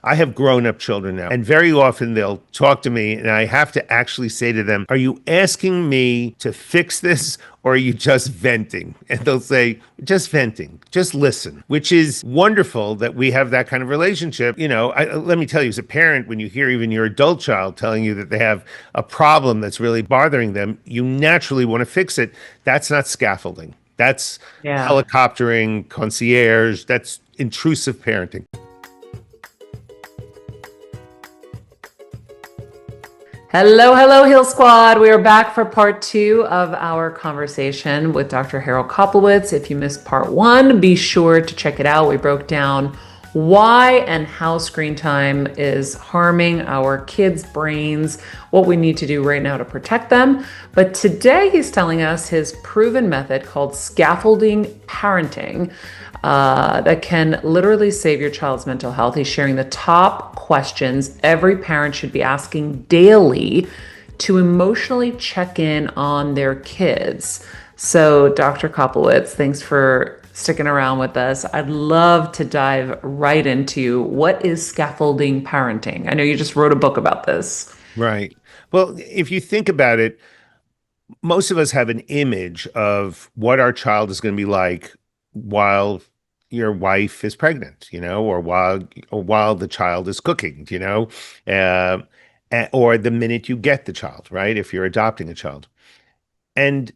I have grown-up children now, and very often they'll talk to me, and I have to actually say to them, "Are you asking me to fix this, or are you just venting?" And they'll say, "Just venting, just listen," which is wonderful that we have that kind of relationship. Let me tell you, as a parent, when you hear even your adult child telling you that they have a problem that's really bothering them, you naturally want to fix it. That's not scaffolding. That's Yeah. helicoptering, concierge, that's intrusive parenting. Hello, hello, Heal Squad. We are back for part two of our conversation with Dr. Harold Koplewicz. If you missed part one, be sure to check it out. We broke down why and how screen time is harming our kids' brains, what we need to do right now to protect them. But today he's telling us his proven method called scaffolding parenting. That can literally save your child's mental health. He's sharing the top questions every parent should be asking daily to emotionally check in on their kids. So, Dr. Koplewicz, thanks for sticking around with us. I'd love to dive right into what is scaffolding parenting. I know you just wrote a book about this. Right. Well, if you think about it, most of us have an image of what our child is going to be like while your wife is pregnant, or while the child is cooking, uh, or the minute you get the child, right? If you're adopting a child. And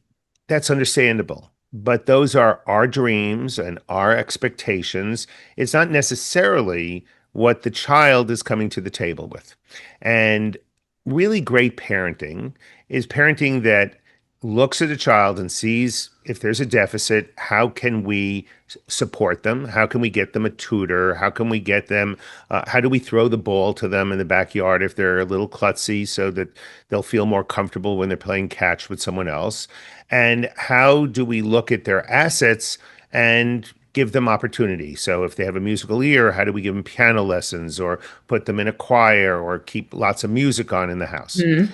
that's understandable. But those are our dreams and our expectations. It's not necessarily what the child is coming to the table with. And really great parenting is parenting that looks at a child and sees if there's a deficit, how can we support them? How can we get them a tutor? How can we get them, how do we throw the ball to them in the backyard if they're a little klutzy so that they'll feel more comfortable when they're playing catch with someone else? And how do we look at their assets and give them opportunity? So if they have a musical ear, how do we give them piano lessons or put them in a choir or keep lots of music on in the house? Mhm.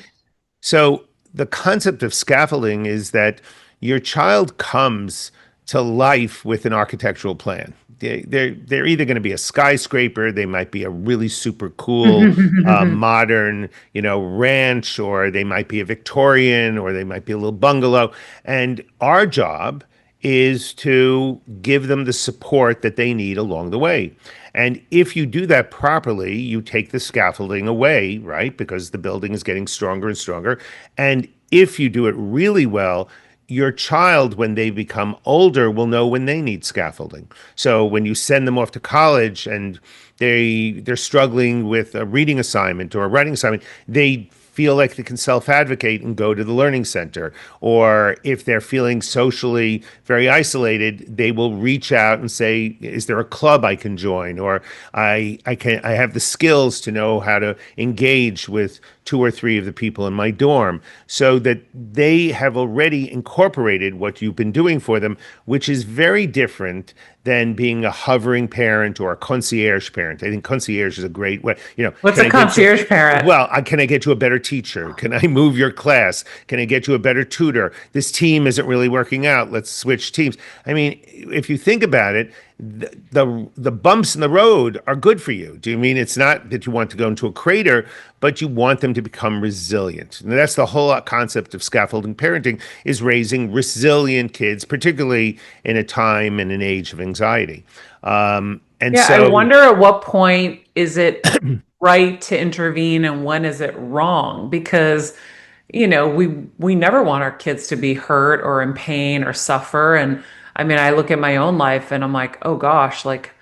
So the concept of scaffolding is that your child comes to life with an architectural plan. They're either going to be a skyscraper, they might be a really super cool modern, ranch, or they might be a Victorian, or they might be a little bungalow. And our job is to give them the support that they need along the way. And if you do that properly, you take the scaffolding away, right? Because the building is getting stronger and stronger. And if you do it really well, your child, when they become older, will know when they need scaffolding. So when you send them off to college and they're struggling with a reading assignment or a writing assignment, they feel like they can self-advocate and go to the learning center. Or if they're feeling socially very isolated, they will reach out and say, is there a club I can join? Or I have the skills to know how to engage with two or three of the people in my dorm, so that they have already incorporated what you've been doing for them, which is very different than being a hovering parent or a concierge parent. I think concierge is a great way. What's Can a I get you? concierge parent? Well, can I get you a better teacher? Can I move your class? Can I get you a better tutor? This team isn't really working out. Let's switch teams. I mean, if you think about it, the bumps in the road are good for you. Do you mean it's not that you want to go into a crater, but you want them to become resilient? And that's the whole concept of scaffolding parenting, is raising resilient kids, particularly in a time and an age of anxiety. And Yeah, I so, wonder at what point is it right to intervene and when is it wrong? Because, we never want our kids to be hurt or in pain or suffer. And I mean, I look at my own life and I'm like, oh gosh, like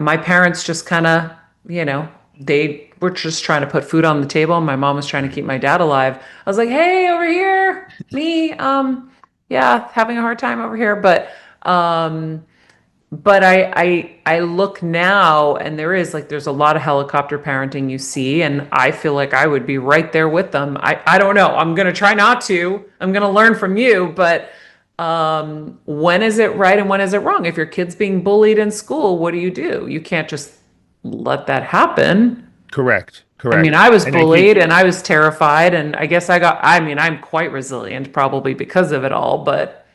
my parents just kind of, you know, they were just trying to put food on the table. My mom was trying to keep my dad alive. I was like, hey, over here, me, yeah, having a hard time over here. Um, but I look now and there's a lot of helicopter parenting you see, and I feel like I would be right there with them. I don't know. I'm gonna try not to. I'm gonna learn from you, but when is it right and when is it wrong? If your kid's being bullied in school, what do? You can't just let that happen. correct, I mean, correct. I was And I think bullied and I was terrified, and I guess I mean, I'm quite resilient probably because of it all, but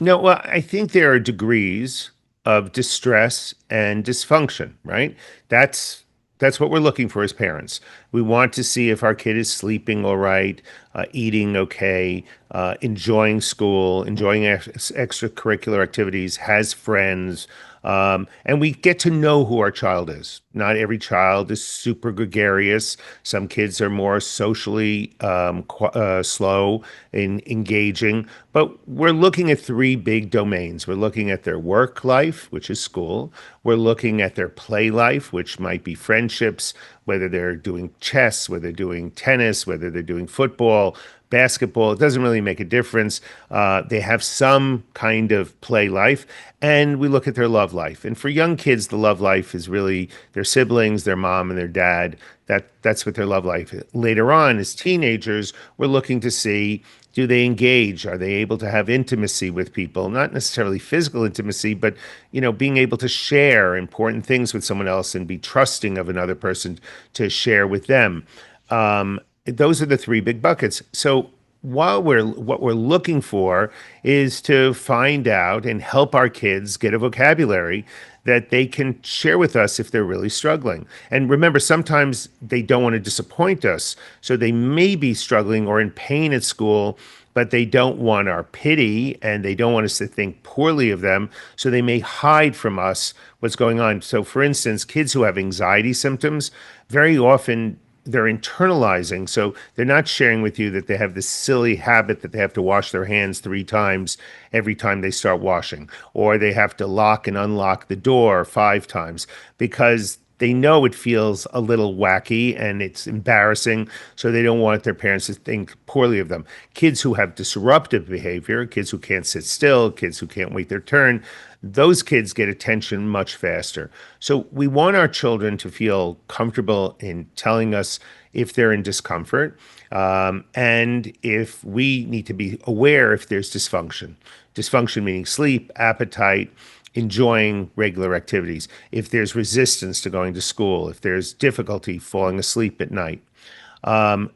No, well, I think there are degrees of distress and dysfunction, right? That's That's what we're looking for as parents. We want to see if our kid is sleeping all right, eating okay, enjoying school, enjoying extracurricular activities, has friends, and we get to know who our child is. Not every child is super gregarious. Some kids are more socially slow in engaging. But we're looking at three big domains. We're looking at their work life, which is school. We're looking at their play life, which might be friendships, whether they're doing chess, whether they're doing tennis, whether they're doing football, basketball. It doesn't really make a difference. They have some kind of play life. And we look at their love life. And for young kids, the love life is really their siblings, their mom and their dad. That's what their love life is. Later on, as teenagers, we're looking to see, do they engage? Are they able to have intimacy with people? Not necessarily physical intimacy, but being able to share important things with someone else and be trusting of another person to share with them. Those are the three big buckets. So what we're looking for is to find out and help our kids get a vocabulary that they can share with us if they're really struggling. And remember, sometimes they don't want to disappoint us. So they may be struggling or in pain at school, but they don't want our pity and they don't want us to think poorly of them. So they may hide from us what's going on. So, for instance, kids who have anxiety symptoms, very often they're internalizing. So they're not sharing with you that they have this silly habit that they have to wash their hands 3 times every time they start washing, or they have to lock and unlock the door 5 times because they know it feels a little wacky and it's embarrassing. So they don't want their parents to think poorly of them. Kids who have disruptive behavior, kids who can't sit still, kids who can't wait their turn, those kids get attention much faster. So we want our children to feel comfortable in telling us if they're in discomfort, and if we need to be aware if there's dysfunction. Dysfunction meaning sleep, appetite, enjoying regular activities, if there's resistance to going to school, if there's difficulty falling asleep at night.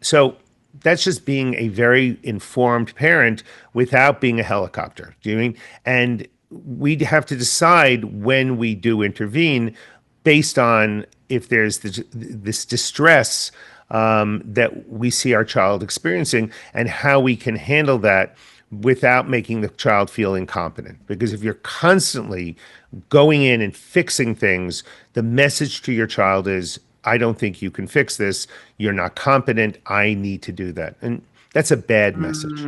So that's just being a very informed parent without being a helicopter. Do you know what I mean? And we have to decide when we do intervene based on if there's this distress that we see our child experiencing and how we can handle that without making the child feel incompetent. Because if you're constantly going in and fixing things, the message to your child is, I don't think you can fix this. You're not competent. I need to do that. And that's a bad message.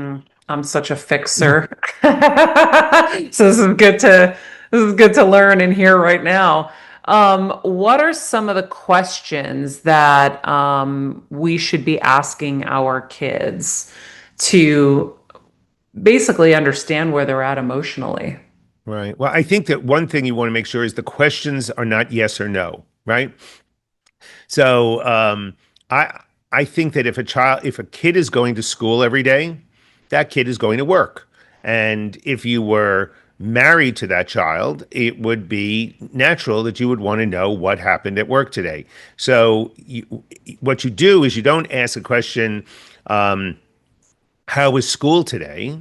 I'm such a fixer. So this is good to learn and hear right now. What are some of the questions that we should be asking our kids to basically understand where they're at emotionally? Right. Well, I think that one thing you want to make sure is the questions are not yes or no, right? So I think that if a kid is going to school every day, that kid is going to work. And if you were married to that child, it would be natural that you would want to know what happened at work today. So what you do is you don't ask a question, how was school today?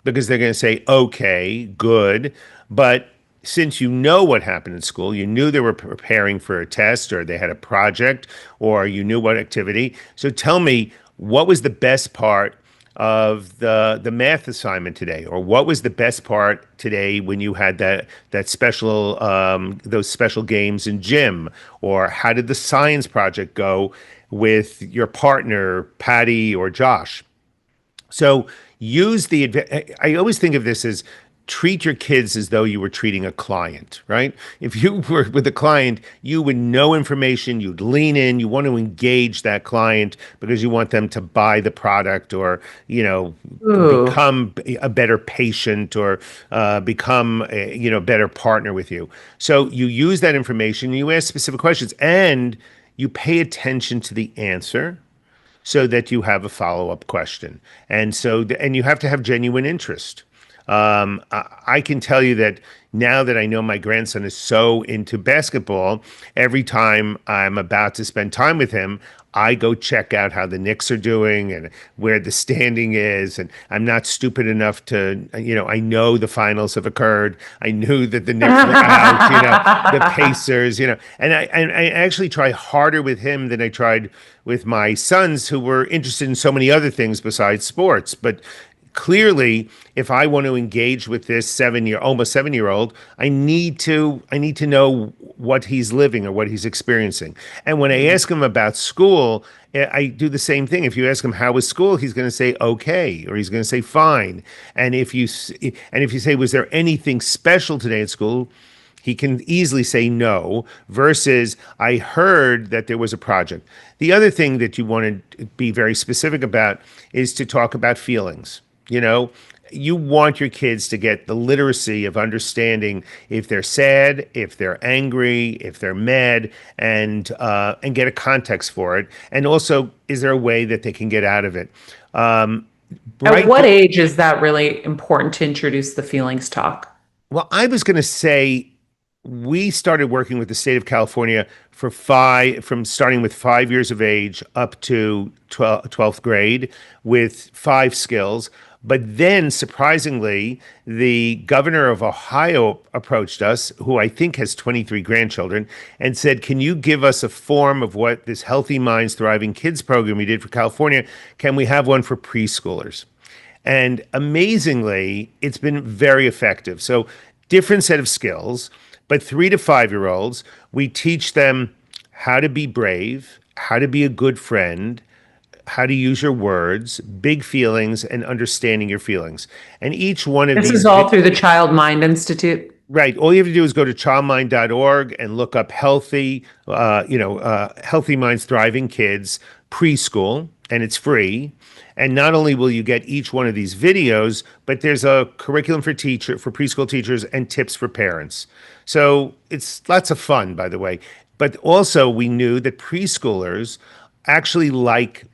Because they're going to say, okay, good. But since you know what happened in school, you knew they were preparing for a test or they had a project or you knew what activity. So tell me, what was the best part of the math assignment today? Or what was the best part today when you had that special those special games in gym? Or how did the science project go with your partner, Patty or Josh? So I always think of this as treat your kids as though you were treating a client, right? If you were with a client, you would know information, you'd lean in, you want to engage that client because you want them to buy the product or, Ooh. become a better patient or become a, better partner with you. So you use that information, you ask specific questions, and you pay attention to the answer so that you have a follow-up question. And you have to have genuine interest. I can tell you that now that I know my grandson is so into basketball, every time I'm about to spend time with him, I go check out how the Knicks are doing and where the standing is. And I'm not stupid enough to, I know the finals have occurred. I knew that the Knicks were out, the Pacers, and I actually try harder with him than I tried with my sons who were interested in so many other things besides sports. But clearly, if I want to engage with this almost 7 year old, I need to know what he's living or what he's experiencing. And when I ask him about school, I do the same thing. If you ask him how was school, he's going to say okay, or he's going to say fine. And if you say, was there anything special today at school? He can easily say no, versus I heard that there was a project. The other thing that you want to be very specific about is to talk about feelings. You want your kids to get the literacy of understanding if they're sad, if they're angry, if they're mad, and get a context for it. And also, is there a way that they can get out of it? At Right. what age is that really important to introduce the feelings talk? Well, I was going to say we started working with the state of California from starting with 5 years of age up to 12th grade with 5 skills. But then, surprisingly, the governor of Ohio approached us, who I think has 23 grandchildren, and said, can you give us a form of what this Healthy Minds, Thriving Kids program we did for California? Can we have one for preschoolers? And amazingly, it's been very effective. So, different set of skills, but 3 to 5 year olds, we teach them how to be brave, how to be a good friend, how to use your words, big feelings, and understanding your feelings. And each one of This these, is all through the Child Mind Institute. right, all you have to do is go to childmind.org and look up Healthy Minds, Thriving Kids preschool, and it's free. And not only will you get each one of these videos, but there's a curriculum for preschool teachers and tips for parents. So it's lots of fun, by the way. But also, we knew that preschoolers actually like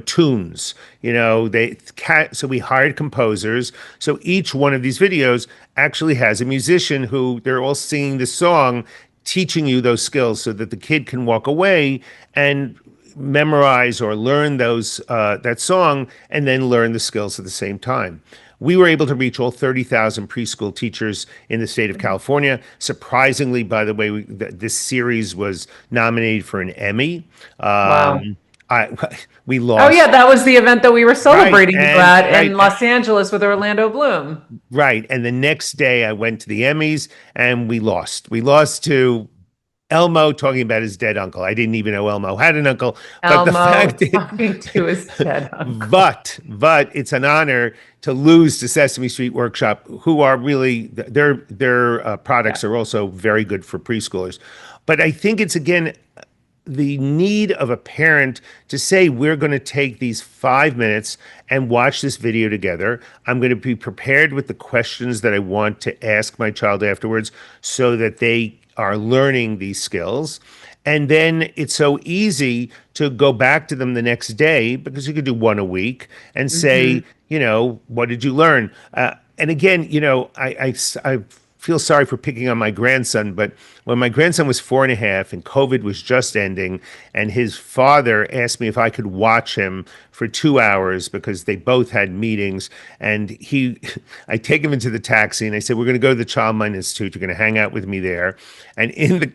tunes. So we hired composers. So each one of these videos actually has a musician who they're all singing the song, teaching you those skills so that the kid can walk away and memorize or learn that song and then learn the skills at the same time. We were able to reach all 30,000 preschool teachers in the state of California. Surprisingly, by the way, this series was nominated for an Emmy. Wow. I we Oh lost. yeah, that was the event that we were Right, celebrating you and at in right, Los Angeles with Orlando Bloom. right. And the next day I went to the Emmys and we lost. We lost to Elmo talking about his dead uncle. I didn't even know Elmo had an uncle, but the Elmo fact is, talking to his dead uncle. but it's an honor to lose to Sesame Street Workshop, who are really their products are also very good for preschoolers. But I think it's again the need of a parent to say, we're going to take these 5 minutes and watch this video together. I'm going to be prepared with the questions that I want to ask my child afterwards so that they are learning these skills. And then it's so easy to go back to them the next day because you could do one a week and say, what did you learn? And again, I feel sorry for picking on my grandson, but when my grandson was 4.5 and COVID was just ending, and his father asked me if I could watch him for 2 hours because they both had meetings, and I take him into the taxi and I said, we're going to go to the Child Mind Institute. You're going to hang out with me there. And in the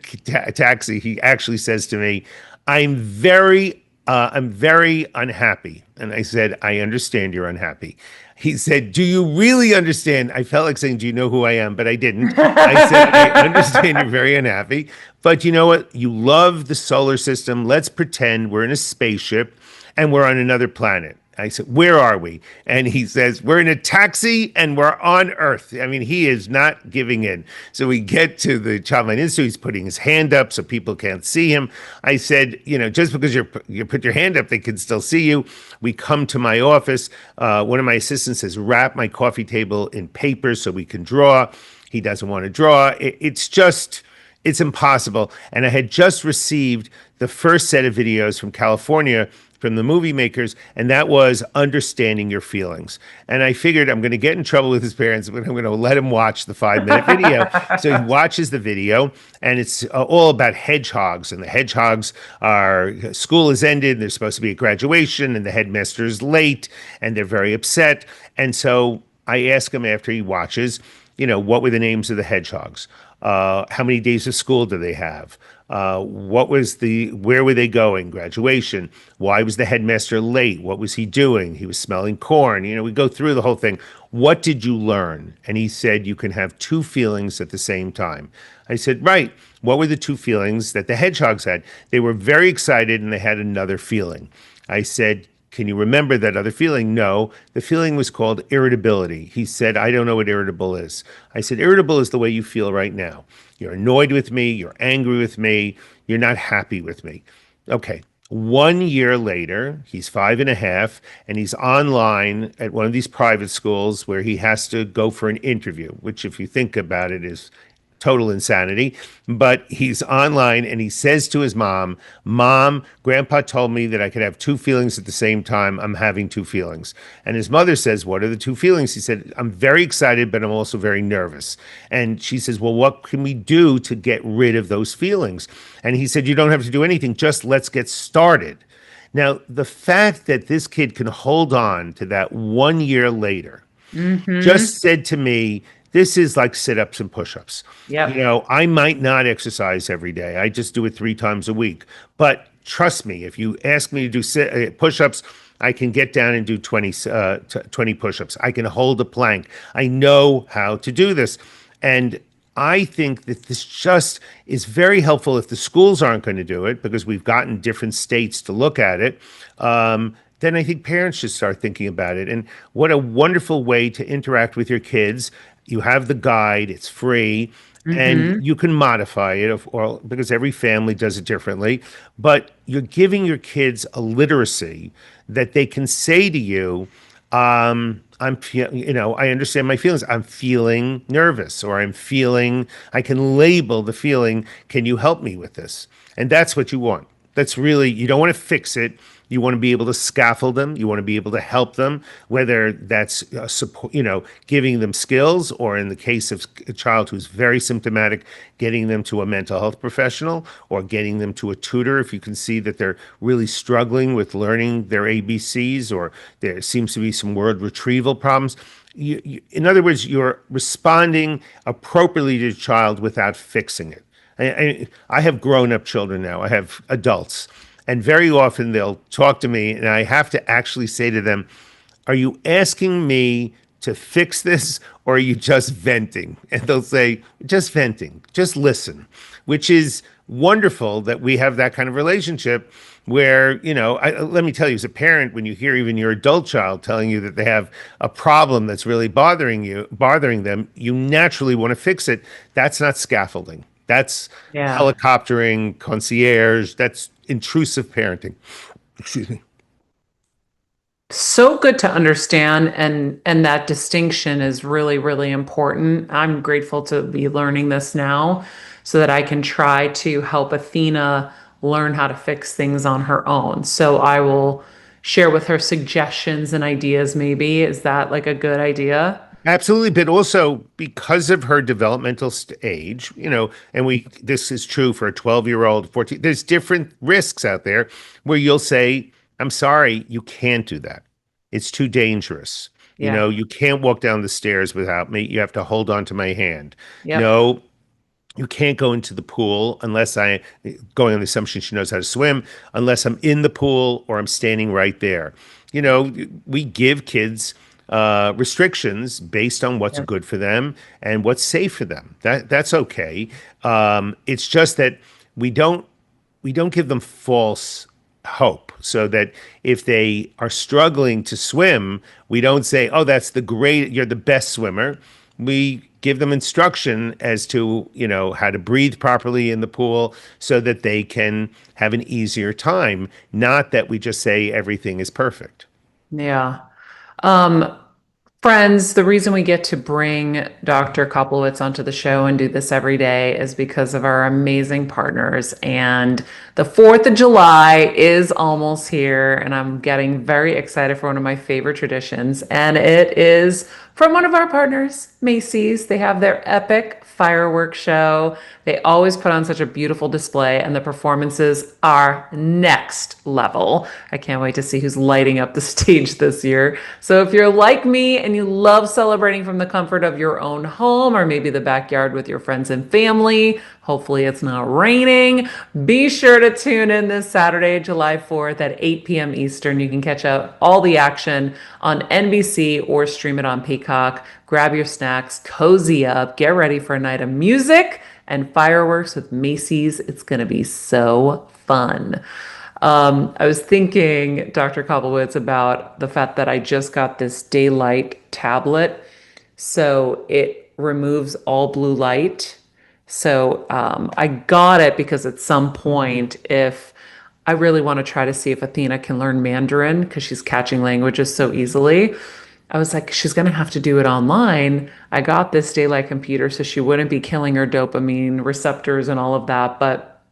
taxi, he actually says to me, I'm very unhappy. And I said, I understand you're unhappy. He said, do you really understand? I felt like saying, do you know who I am? But I didn't. I said, I understand you're very unhappy. But you know what? You love the solar system. Let's pretend we're in a spaceship and we're on another planet. I said, where are we? And he says, we're in a taxi and we're on Earth. I mean, he is not giving in. So we get to the Child Mind Institute. He's putting his hand up so people can't see him. I said, just because you put your hand up, they can still see you. We come to my office. One of my assistants says, wrap my coffee table in paper so we can draw. He doesn't want to draw. It's impossible. And I had just received the first set of videos from California from the movie makers, and that was understanding your feelings. And I figured I'm going to get in trouble with his parents, but I'm going to let him watch the 5 minute video. So he watches the video, and it's all about hedgehogs. And the hedgehogs are school has ended, they're supposed to be at graduation, and the headmaster is late, and they're very upset. And so I ask him after he watches, what were the names of the hedgehogs? How many days of school do they have? Where were they going? Graduation. Why was the headmaster late? What was he doing? He was smelling corn. We go through the whole thing. What did you learn? And he said, you can have two feelings at the same time. I said, right. What were the two feelings that the hedgehogs had? They were very excited and they had another feeling. I said, can you remember that other feeling? No, the feeling was called irritability. He said, I don't know what irritable is. I said, irritable is the way you feel right now. You're annoyed with me. You're angry with me. You're not happy with me. Okay. 1 year later, he's 5.5, and he's online at one of these private schools where he has to go for an interview, which, if you think about it, is total insanity. But he's online and he says to his mom, Mom, Grandpa told me that I could have two feelings at the same time. I'm having two feelings. And his mother says, what are the two feelings? He said, I'm very excited, but I'm also very nervous. And she says, well, what can we do to get rid of those feelings? And he said, you don't have to do anything. Just let's get started. Now, the fact that this kid can hold on to that 1 year later Mm-hmm. just said to me, this is like sit-ups and push-ups. Yep. I might not exercise every day. I just do it 3 times a week. But trust me, if you ask me to do push-ups, I can get down and do 20 push-ups. I can hold a plank. I know how to do this. And I think that this just is very helpful if the schools aren't going to do it, because we've gotten different states to look at it. Then I think parents should start thinking about it. And what a wonderful way to interact with your kids. You have the guide, it's free, and Mm-hmm. you can modify it, or because every family does it differently. But you're giving your kids a literacy that they can say to you, I understand my feelings. I'm feeling nervous, or I can label the feeling. Can you help me with this? And that's what you want. That's really, you don't want to fix it. You want to be able to scaffold them. You want to be able to help them, whether that's support, giving them skills, or in the case of a child who's very symptomatic, getting them to a mental health professional, or getting them to a tutor if you can see that they're really struggling with learning their ABCs, or there seems to be some word retrieval problems. In other words, you're responding appropriately to the child without fixing it. I have grown-up children now. I have adults. And very often they'll talk to me, and I have to actually say to them, are you asking me to fix this, or are you just venting? And they'll say, just venting, just listen, which is wonderful that we have that kind of relationship where, let me tell you, as a parent, when you hear even your adult child telling you that they have a problem that's really bothering them, you naturally want to fix it. That's not scaffolding. That's Yeah. helicoptering, concierge. That's intrusive parenting. Excuse me. So good to understand, and that distinction is really, really important. I'm grateful to be learning this now so that I can try to help Athena learn how to fix things on her own. So I will share with her suggestions and ideas maybe. Is that like a good idea? Absolutely, but also because of her developmental age, and this is true for a 12-year-old, 14, there's different risks out there where you'll say, I'm sorry, you can't do that. It's too dangerous. Yeah. You can't walk down the stairs without me. You have to hold on to my hand. Yep. No, you can't go into the pool going on the assumption she knows how to swim, unless I'm in the pool or I'm standing right there. We give kids restrictions based on what's Yep. good for them and what's safe for them. That's okay. It's just that we don't we don't give them false hope, so that if they are struggling to swim, we don't say, oh, you're the best swimmer. We give them instruction as to, how to breathe properly in the pool so that they can have an easier time, not that we just say everything is perfect. Yeah. Um, Friends, the reason we get to bring Dr. Koplewicz onto the show and do this every day is because of our amazing partners. And the 4th of July is almost here, and I'm getting very excited for one of my favorite traditions. And it is from one of our partners, Macy's. They have their epic fireworks show. They always put on such a beautiful display, and the performances are next level. I can't wait to see who's lighting up the stage this year. So if you're like me and you love celebrating from the comfort of your own home or maybe the backyard with your friends and family, hopefully it's not raining, be sure to tune in this Saturday, July 4th at 8 p.m. Eastern. You can catch up all the action on NBC or stream it on Peacock. Grab your snacks, cozy up, get ready for a night of music and fireworks with Macy's. It's going to be so fun. I was thinking, Dr. Koplewicz, about the fact that I just got this daylight tablet. So it removes all blue light. So I got it because at some point, if I really want to try to see if Athena can learn Mandarin because she's catching languages so easily. I was like, she's going to have to do it online. I got this daylight computer so she wouldn't be killing her dopamine receptors and all of that. But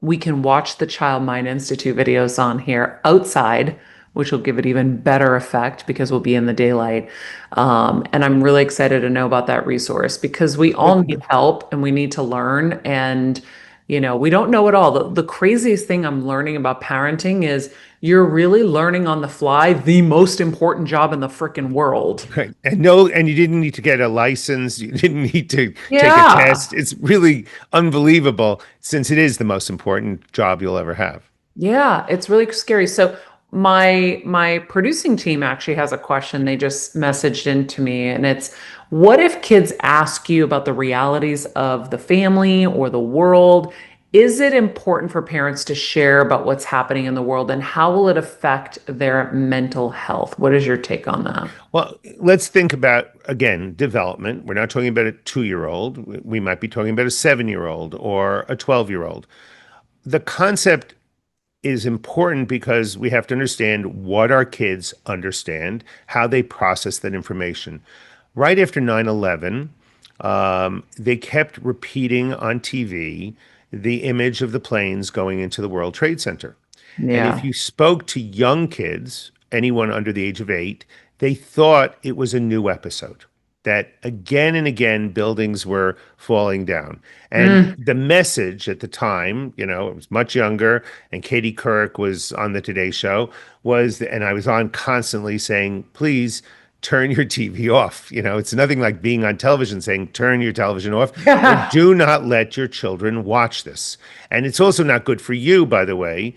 we can watch the Child Mind Institute videos on here outside, which will give it even better effect because we'll be in the daylight. And I'm really excited to know about that resource because we all need help and we need to learn. And, we don't know it all. The craziest thing I'm learning about parenting is you're really learning on the fly the most important job in the freaking world. Right. And no, and you didn't need to get a license. You didn't need to take a Yeah. test. It's really unbelievable since it is the most important job you'll ever have. Yeah, it's really scary. So my producing team actually has a question they just messaged into me, and it's what if kids ask you about the realities of the family or the world? Is it important for parents to share about what's happening in the world, and how will it affect their mental health? What is your take on that? Well, let's think about, again, development. We're not talking about a 2-year-old. We might be talking about a 7-year-old or a 12-year-old. The concept is important because we have to understand what our kids understand, how they process that information. Right after 9/11, they kept repeating on TV the image of the planes going into the World Trade Center. And if Yeah. you spoke to young kids, anyone under the age of 8, they thought it was a new episode, that again and again buildings were falling down. And Mm. the message at the time, it was much younger, and Katie Couric was on the Today Show, and I was on constantly saying, please turn your TV off. It's nothing like being on television saying, turn your television off, or do not let your children watch this. And it's also not good for you, by the way,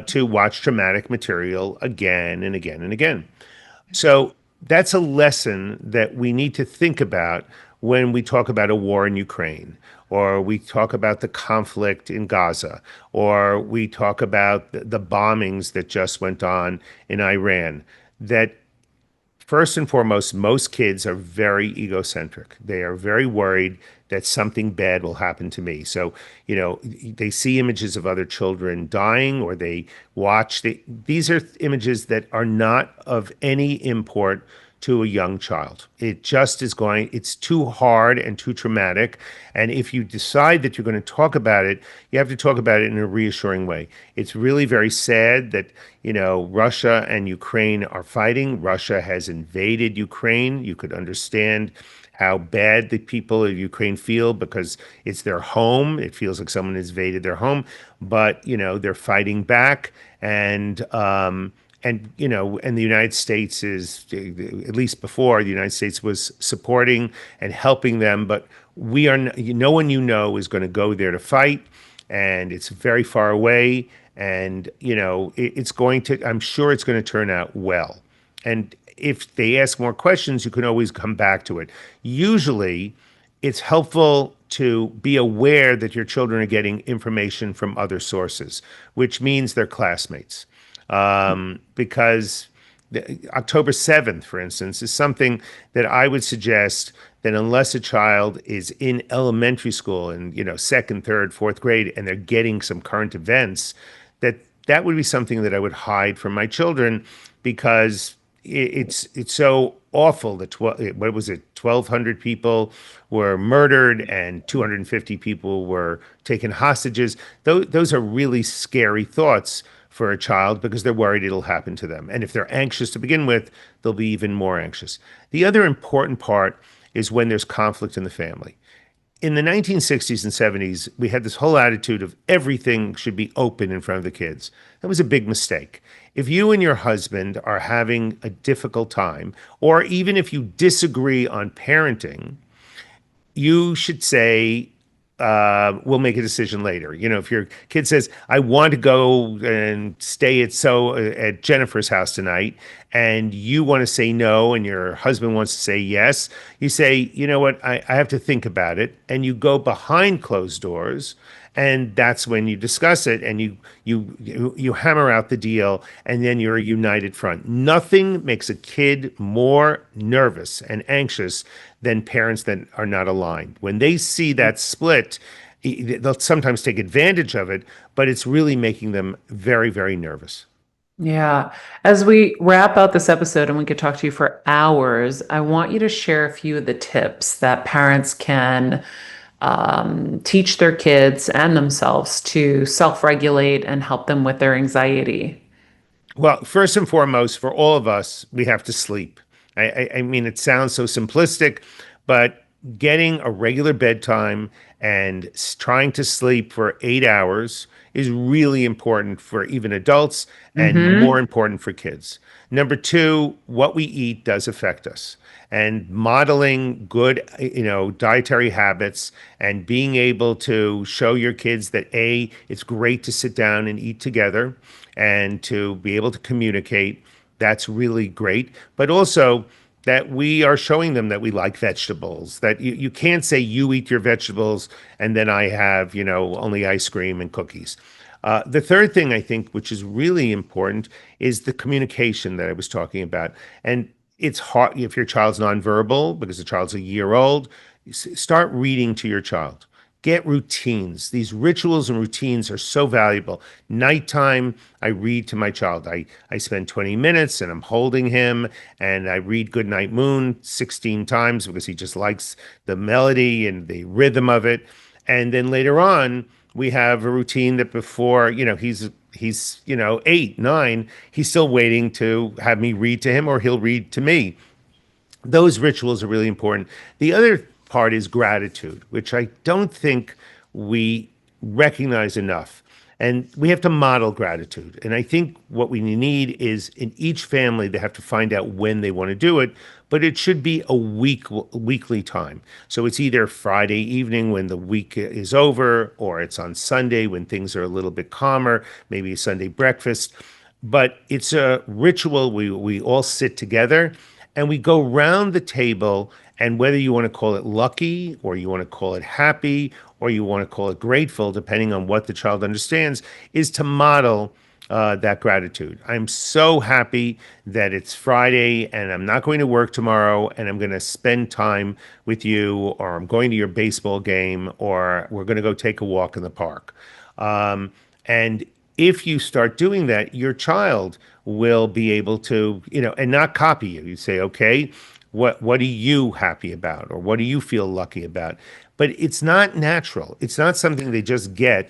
to watch traumatic material again and again and again. So that's a lesson that we need to think about when we talk about a war in Ukraine, or we talk about the conflict in Gaza, or we talk about the bombings that just went on in Iran. That first and foremost, most kids are very egocentric. They are very worried that something bad will happen to me. So, they see images of other children dying, or they these are images that are not of any import to a young child. It's too hard and too traumatic. And if you decide that you're going to talk about it, you have to talk about it in a reassuring way. It's really very sad that, Russia and Ukraine are fighting. Russia has invaded Ukraine. You could understand how bad the people of Ukraine feel because it's their home. It feels like someone has invaded their home, but they're fighting back, and the United States is, at least before, the United States was supporting and helping them, but no one is going to go there to fight, and it's very far away, and I'm sure it's going to turn out well. And if they ask more questions, you can always come back to it. Usually, it's helpful to be aware that your children are getting information from other sources, which means their classmates. Because October 7th, for instance, is something that I would suggest that unless a child is in elementary school and, second, third, fourth grade, and they're getting some current events, that would be something that I would hide from my children because it's so awful that what was it, 1,200 people were murdered and 250 people were taken hostages. Those are really scary thoughts for a child because they're worried it'll happen to them. And if they're anxious to begin with, they'll be even more anxious. The other important part is when there's conflict in the family. In the 1960s and 70s, we had this whole attitude of everything should be open in front of the kids. That was a big mistake. If you and your husband are having a difficult time, or even if you disagree on parenting, you should say, we'll make a decision later. You know, if your kid says, I want to go and stay at Jennifer's house tonight, and you want to say no, and your husband wants to say yes, you say, you know what, I have to think about it. And you go behind closed doors, and that's when you discuss it and you hammer out the deal, and then you're a united front. Nothing makes a kid more nervous and anxious than parents that are not aligned. When they see that split, they'll sometimes take advantage of it, but it's really making them very, very nervous. Yeah. As we wrap out this episode, and we could talk to you for hours, I want you to share a few of the tips that parents can teach their kids and themselves to self-regulate and help them with their anxiety. Well, first and foremost, for all of us, we have to sleep. I mean, it sounds so simplistic, but getting a regular bedtime and trying to sleep for 8 hours is really important for even adults and more Mm-hmm. important for kids. Number two, what we eat does affect us. And modeling good, dietary habits and being able to show your kids that A, it's great to sit down and eat together and to be able to communicate. That's really great. But also that we are showing them that we like vegetables, that you can't say you eat your vegetables and then I have, only ice cream and cookies. The third thing I think, which is really important, is the communication that I was talking about. And it's hard if your child's nonverbal because the child's a year old, start reading to your child. Get routines. These rituals and routines are so valuable. Nighttime, I read to my child. I spend 20 minutes and I'm holding him and I read Goodnight Moon 16 times because he just likes the melody and the rhythm of it. And then later on, we have a routine that before, he's 8, 9, he's still waiting to have me read to him or he'll read to me. Those rituals are really important. The other part is gratitude, which I don't think we recognize enough. And we have to model gratitude. And I think what we need is in each family, they have to find out when they want to do it, but it should be a weekly time. So it's either Friday evening when the week is over, or it's on Sunday when things are a little bit calmer, maybe a Sunday breakfast. But it's a ritual. We all sit together and we go round the table, and whether you want to call it lucky or you want to call it happy or you want to call it grateful, depending on what the child understands, is to model that gratitude. I'm so happy that it's Friday and I'm not going to work tomorrow and I'm going to spend time with you, or I'm going to your baseball game, or we're going to go take a walk in the park. And if you start doing that, your child will be able to, and not copy you. You say, okay, what are you happy about? Or what do you feel lucky about? But it's not natural. It's not something they just get.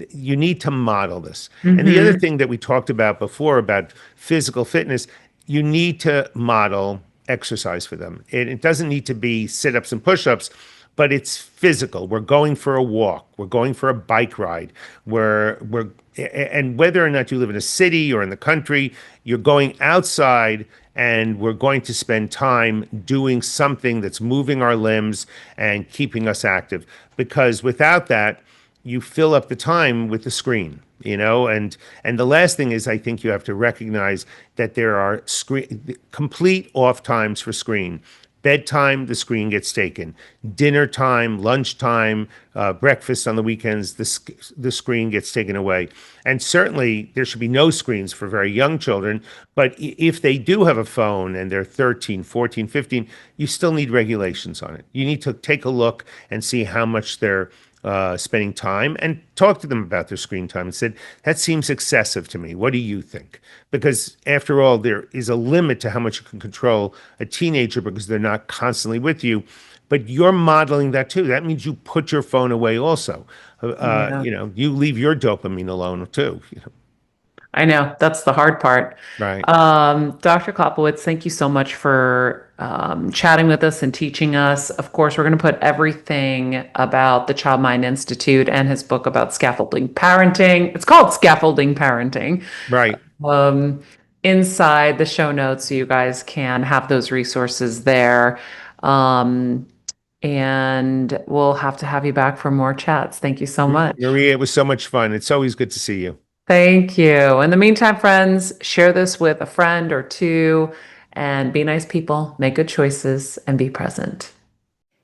You need to model this. And the other Mm-hmm. thing that we talked about before about physical fitness, you need to model exercise for them. It doesn't need to be sit-ups and push-ups, but it's physical. We're going for a walk. We're going for a bike ride. And whether or not you live in a city or in the country, you're going outside and we're going to spend time doing something that's moving our limbs and keeping us active. Because without that, you fill up the time with the screen, and the last thing is I think you have to recognize that there are complete off times for screen. Bedtime, the screen gets taken. Dinner time, lunchtime, breakfast on the weekends, the screen gets taken away. And certainly there should be no screens for very young children. But if they do have a phone and they're 13, 14, 15, you still need regulations on it. You need to take a look and see how much they're spending time, and talked to them about their screen time and said, that seems excessive to me. What do you think? Because after all, there is a limit to how much you can control a teenager because they're not constantly with you. But you're modeling that too. That means you put your phone away also. Yeah. You leave your dopamine alone too. I know that's the hard part. Right. Dr. Koplewicz, thank you so much for chatting with us and teaching us. Of course, we're going to put everything about the Child Mind Institute and his book about scaffolding parenting. It's called Scaffolding Parenting. Right. Um, Inside the show notes, so you guys can have those resources there. Um, and we'll have to have you back for more chats. Thank you so much. Maria, it was so much fun. It's always good to see you. Thank you. In the meantime, friends, share this with a friend or two and be nice people, make good choices, and be present.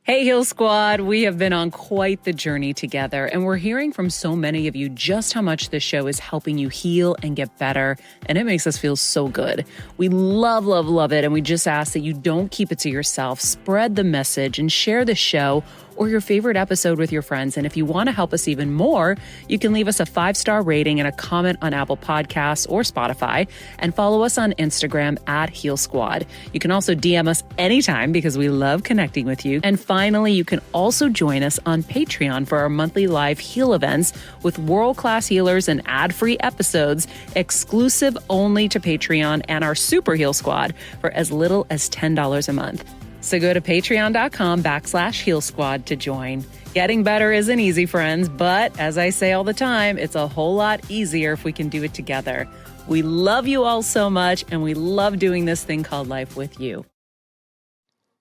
Hey, Heal Squad. We have been on quite the journey together, and we're hearing from so many of you just how much this show is helping you heal and get better, and it makes us feel so good. We love, love, love it, and we just ask that you don't keep it to yourself. Spread the message and share the show or your favorite episode with your friends. And if you want to help us even more, you can leave us a 5-star rating and a comment on Apple Podcasts or Spotify, and follow us on Instagram at Heal Squad. You can also DM us anytime because we love connecting with you. And finally, you can also join us on Patreon for our monthly live heal events with world-class healers and ad-free episodes exclusive only to Patreon and our Super Heal Squad for as little as $10 a month. So go to patreon.com/Heal Squad to join. Getting better isn't easy, friends, but as I say all the time, it's a whole lot easier if we can do it together. We love you all so much, and we love doing this thing called life with you.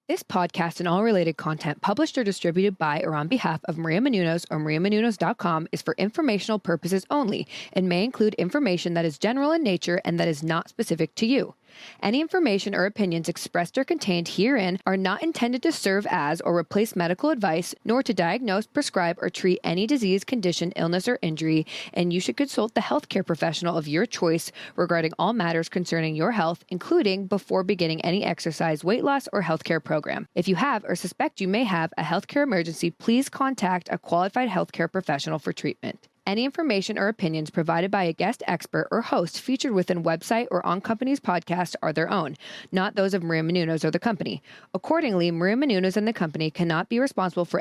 This podcast and all related content published or distributed by or on behalf of Maria Menounos or MariaMenounos.com is for informational purposes only and may include information that is general in nature and that is not specific to you. Any information or opinions expressed or contained herein are not intended to serve as or replace medical advice, nor to diagnose, prescribe, or treat any disease, condition, illness, or injury, and you should consult the healthcare professional of your choice regarding all matters concerning your health, including before beginning any exercise, weight loss, or healthcare program. If you have or suspect you may have a healthcare emergency, please contact a qualified healthcare professional for treatment. Any information or opinions provided by a guest expert or host featured within website or on company's podcast are their own, not those of Maria Menounos or the company. Accordingly, Maria Menounos and the company cannot be responsible for